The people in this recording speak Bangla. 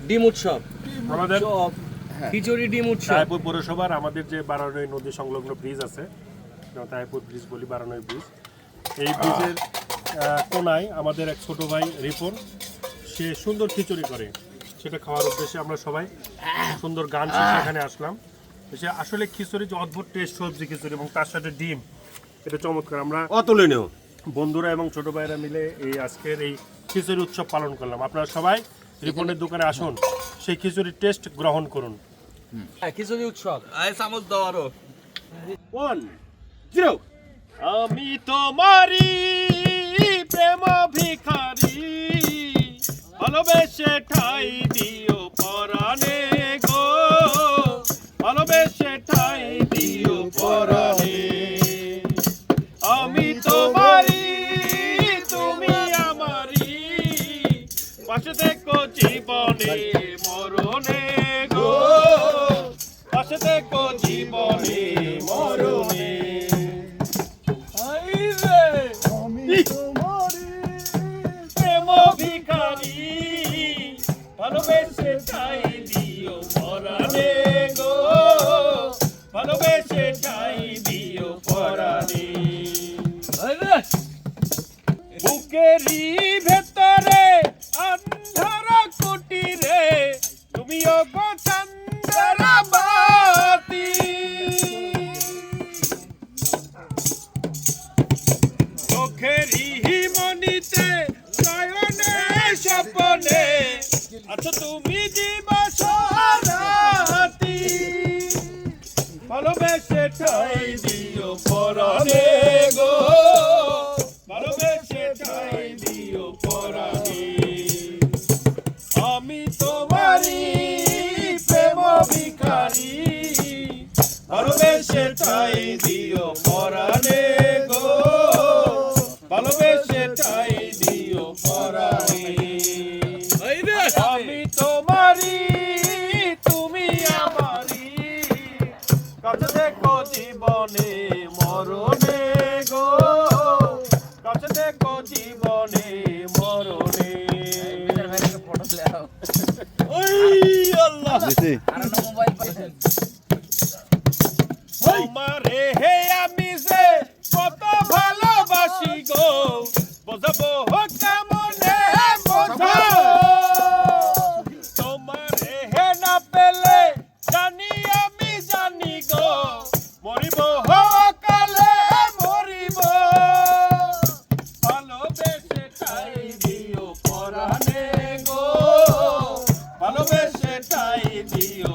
ডিম উৎসব আমাদের খিচুড়ি ডিম উৎসব তাইপুর পৌরসভার আমাদের যে বারানই নদী সংলগ্ন ব্রিজ আছে, তাইপুর ব্রিজ বলি, বারানই ব্রিজ। এই ব্রিজের কোনায় আমাদের এক ছোট ভাই রিপন, সে সুন্দর খিচুড়ি করে, সেটা খাওয়ার উদ্দেশ্যে আমরা সবাই সুন্দর গান শেষে এখানে আসলাম। সে আসলে খিচুড়ি যে অদ্ভুত টেস্ট, সবজি খিচুড়ি এবং তার সাথে ডিম, এটা চমৎকার। আমরা অতুলনীয় বন্ধুরা এবং ছোট ভাইরা মিলে এই আজকের এই খিচুড়ি উৎসব পালন করলাম। আপনারা সবাই রিপনের দোকানে আসুন, সেই খিচুড়ির টেস্ট গ্রহণ করুন। খিচুড়ি উৎসব চামচ দাও আরো। 1 0 আমি তোমারি প্রেম ভিখারি, ভালোবেসে ঠাই দিও পরাণে গো, ভালোবেসে ঠাই দিও পরাণে। আমি তোমারি তুমি আমারি, পাশে দেখো জীবনে মরণে গো, পাশে দেখো জীবনে মরণে। প্রেম ভিখারি, ভালোবেসে ঠাই দিও পরাণে গো, ভালোবেসে ঠাই দিও পরাণে। বুকেরই ভেতরে অন্ধকার কুটিরে তুমি গো চন্দ্রবাতি, চোখেরই মনিতে নয়নে স্বপনে আছো তুমি দিবস রাতি, ভালোবেসে ঠাই দিও পরাণে গো, ভালোবেসে ঠাই দিও পরাণে। আমি তোমারি প্রেম ভিখারি, ভালোবেসে ঠাই দিও পরাণে গো, ভালোবেসে ঠাই দিও পরাণে। আমি তোমারি তুমি আমারি, কাছে দেখো জীবনে মরণে গো, কাছে দেখো জীবনে মরণে। তোমারে হে আমি যে কত ভালোবাসি গো, বোঝাবো কেমনে বোঝাও। তোমারে হে না পেলে জানি আমি জানি গো, মরিব কালে মরিব, ভালোবেসে ঠাই দিও পরাণে গো, ভালোবেসে ঠাই দিও।